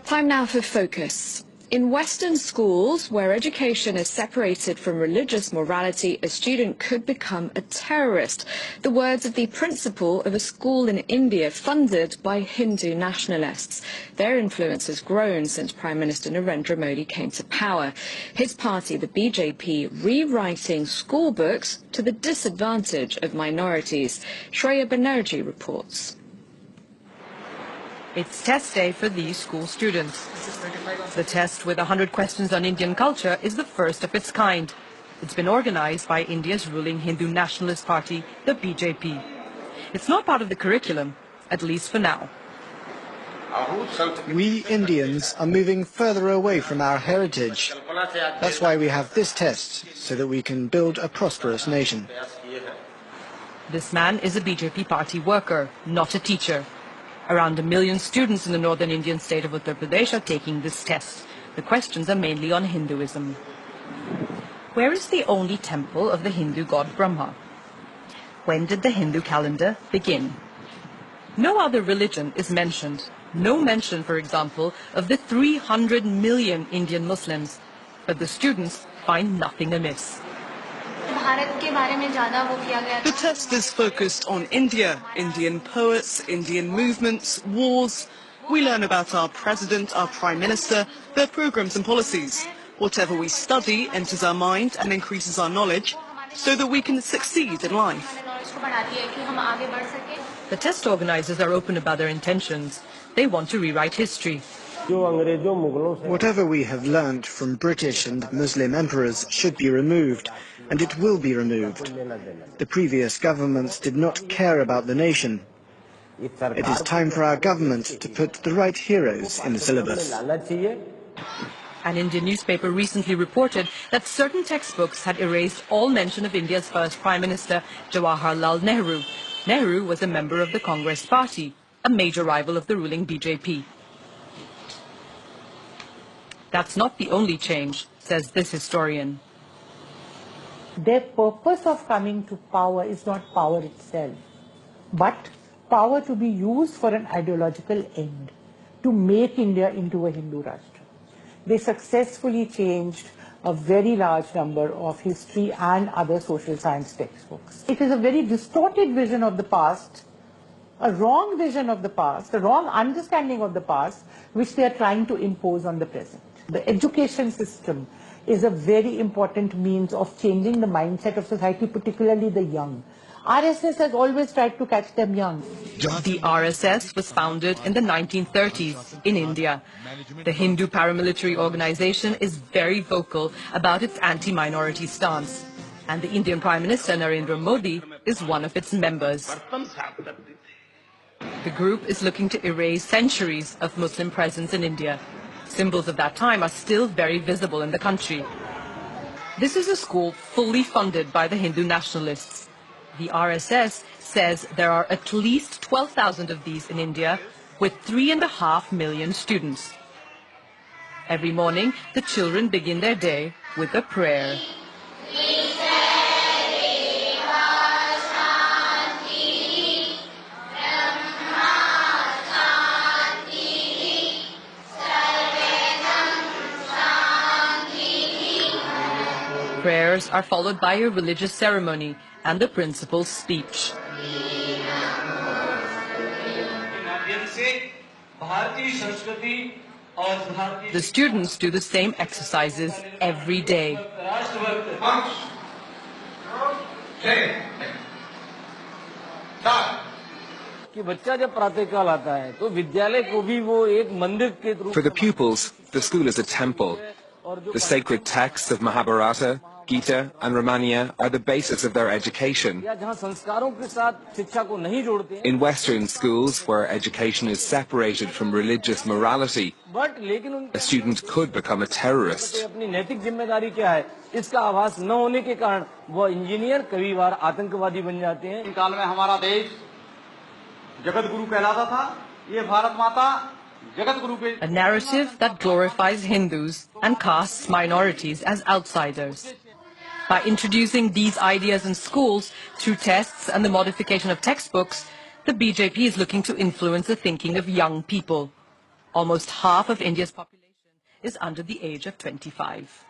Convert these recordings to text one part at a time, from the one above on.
Time now for Focus. In Western schools, where education is separated from religious morality, a student could become a terrorist. The words of the principal of a school in India funded by Hindu nationalists. Their influence has grown since Prime Minister Narendra Modi came to power. His party, the BJP, rewriting school books to the disadvantage of minorities. Shreya Banerjee reports. It's test day for these school students. The test with 100 questions on Indian culture is the first of its kind. It's been organized by India's ruling Hindu nationalist party, the BJP. It's not part of the curriculum, at least for now. We Indians are moving further away from our heritage. That's why we have this test, so that we can build a prosperous nation. This man is a BJP party worker, not a teacher. Around 1 million students in the northern Indian state of Uttar Pradesh are taking this test. The questions are mainly on Hinduism. Where is the only temple of the Hindu god Brahma? When did the Hindu calendar begin? No other religion is mentioned. No mention, for example, of the 300 million Indian Muslims. But the students find nothing amiss. The test is focused on India, Indian poets, Indian movements, wars. We learn about our president, our prime minister, their programs and policies. Whatever we study enters our mind and increases our knowledge so that we can succeed in life. The test organizers are open about their intentions. They want to rewrite history. Whatever we have learned from British and Muslim emperors should be removed, and it will be removed. The previous governments did not care about the nation. It is time for our government to put the right heroes in the syllabus. An Indian newspaper recently reported that certain textbooks had erased all mention of India's first Prime Minister, Jawaharlal Nehru. Nehru was a member of the Congress Party, a major rival of the ruling BJP. That's not the only change, says this historian. Their purpose of coming to power is not power itself, but power to be used for an ideological end, to make India into a Hindu Rashtra. They successfully changed a very large number of history and other social science textbooks. It is a very distorted vision of the past, a wrong vision of the past, a wrong understanding of the past, which they are trying to impose on the present. The education system is a very important means of changing the mindset of society, particularly the young. RSS has always tried to catch them young. The RSS was founded in the 1930s in India. The Hindu paramilitary organization is very vocal about its anti-minority stance. And the Indian Prime Minister Narendra Modi is one of its members. The group is looking to erase centuries of Muslim presence in India. Symbols of that time are still very visible in the country. This is a school fully funded by the Hindu nationalists. The RSS says there are at least 12,000 of these in India, with 3.5 million students. Every morning, the children begin their day with a prayer. Prayers are followed by a religious ceremony and the principal's speech. The students do the same exercises every day. For the pupils, the school is a temple. The sacred texts of Mahabharata, Gita and Ramayana are the basis of their education. In Western schools, where education is separated from religious morality, a student could become a terrorist. A narrative that glorifies Hindus and casts minorities as outsiders. By introducing these ideas in schools through tests and the modification of textbooks, the BJP is looking to influence the thinking of young people. Almost half of India's population is under the age of 25.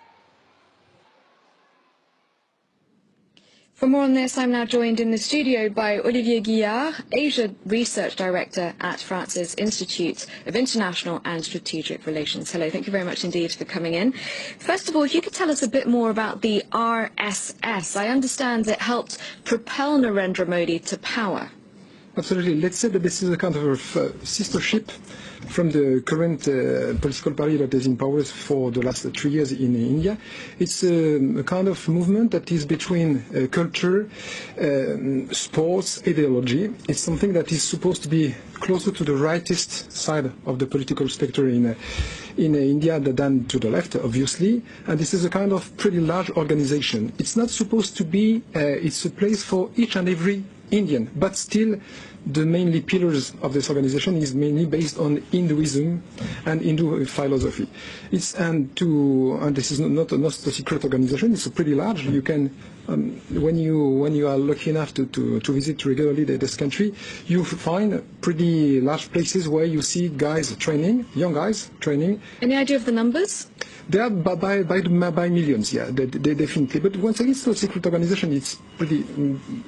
For more on this, I'm now joined in the studio by Olivier Guillard, Asia Research Director at France's Institute of International and Strategic Relations. Hello, thank you very much indeed for coming in. First of all, if you could tell us a bit more about the RSS. I understand it helped propel Narendra Modi to power. Absolutely. Let's say that this is a kind of sister ship from the current political party that is in power for the last 3 years in India. It's a kind of movement that is between culture, sports, ideology. It's something that is supposed to be closer to the rightist side of the political spectrum in India than to the left, obviously. And this is a kind of pretty large organization. It's not supposed to be, it's a place for each and every Indian, but still the mainly pillars of this organization is mainly based on Hinduism and Hindu philosophy. And this is not a secret organization. It's a pretty large. You can, when you are lucky enough to visit regularly this country, you find pretty large places where you see guys training, young guys training. Any idea of the numbers? They are by millions, yeah, they definitely. But once again, it's not a secret organization. It's pretty.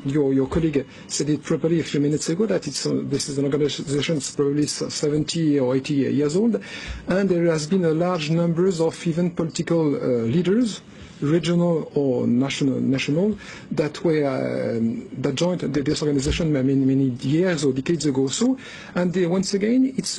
Your colleague said it properly a few minutes ago that this is an organization that's probably 70 or 80 years old, and there has been a large numbers of even political leaders, regional or national, that joined this organization many years or decades ago. So, and once again, it's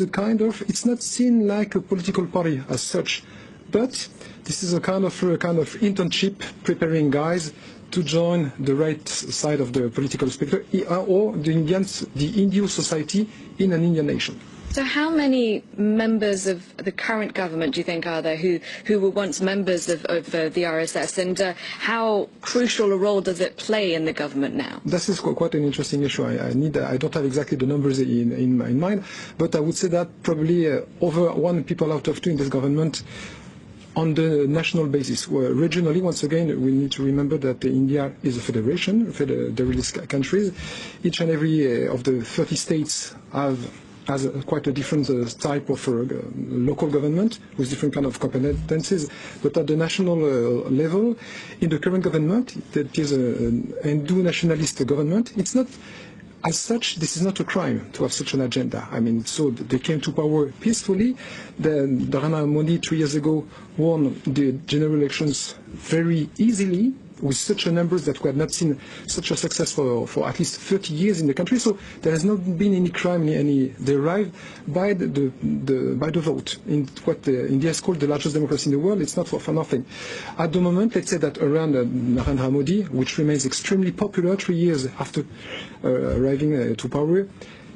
not seen like a political party as such. But this is a kind of internship preparing guys to join the right side of the political spectrum or the Hindu society in an Indian nation. So how many members of the current government do you think are there who were once members of the RSS, and how crucial a role does it play in the government now? This is quite an interesting issue. I don't have exactly the numbers in mind, but I would say that probably over 1 people out of 2 in this government on the national basis. Where regionally, once again, we need to remember that India is a federation, federalist countries. Each and every of the 30 states has quite a different type of local government with different kind of competencies. But at the national level, in the current government, it is an Hindu nationalist government. It's not, as such, this is not a crime to have such an agenda. I mean, so they came to power peacefully. Narendra Modi 3 years ago won the general elections very easily, with such a numbers that we had not seen such a success for at least 30 years in the country. So there has not been any crime, they arrived by the vote in what India is called the largest democracy in the world. It's not for nothing. At the moment, let's say that around Narendra Modi, which remains extremely popular 3 years after arriving to power,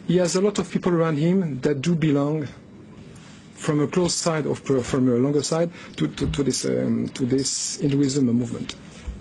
he has a lot of people around him that do belong from a close side or from a longer side to this Hinduism movement.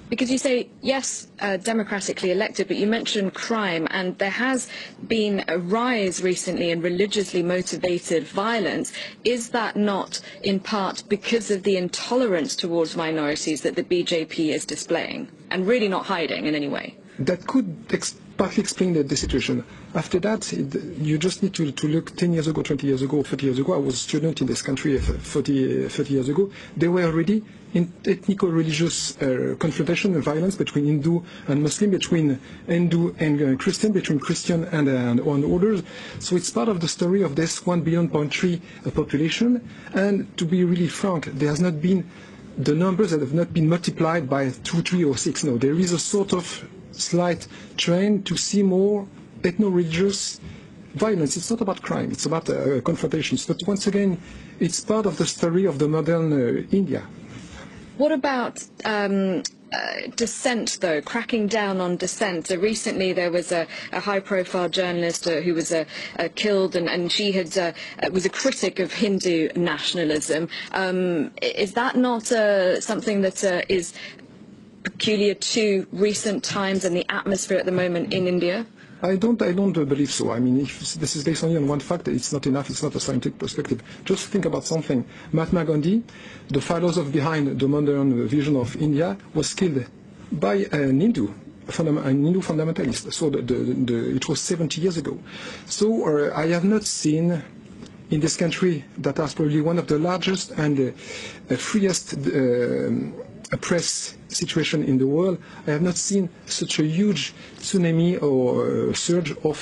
Because you say, yes, democratically elected, but you mentioned crime, and there has been a rise recently in religiously motivated violence. Is that not in part because of the intolerance towards minorities that the BJP is displaying, and really not hiding in any way? That could partly explain the situation. After that, you just need to look 10 years ago, 20 years ago, 30 years ago. I was a student in this country 30 years ago. They were already in ethnico-religious confrontation and violence between Hindu and Muslim, between Hindu and Christian, between Christian and others. So it's part of the story of this 1.3 billion population. And to be really frank, there has not been the numbers that have not been multiplied by 2, 3, or 6. No, there is a sort of slight trend to see more ethno-religious violence. It's not about crime, it's about confrontations. But once again, it's part of the story of the modern India. What about dissent, though, cracking down on dissent? Recently there was a high-profile journalist who was killed, and she was a critic of Hindu nationalism. Is that not something that is peculiar to recent times and the atmosphere at the moment in India? I don't believe so. I mean, if this is based only on one fact, it's not enough. It's not a scientific perspective. Just think about something. Mahatma Gandhi, the philosopher behind the modern vision of India, was killed by an Hindu fundamentalist. So it was 70 years ago. So I have not seen in this country that has probably one of the largest and freest press situation in the world, I have not seen such a huge tsunami or surge of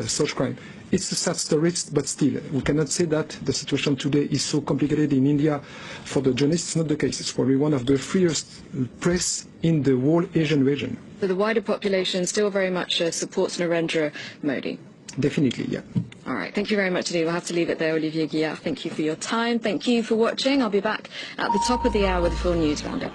such crime. It's a sad story, but still, we cannot say that the situation today is so complicated in India for the journalists. It's not the case. It's probably one of the freest press in the whole Asian region. So the wider population still very much supports Narendra Modi? Definitely, yeah. All right, thank you very much indeed. We'll have to leave it there, Olivier Guillard. Thank you for your time. Thank you for watching. I'll be back at the top of the hour with a full news roundup.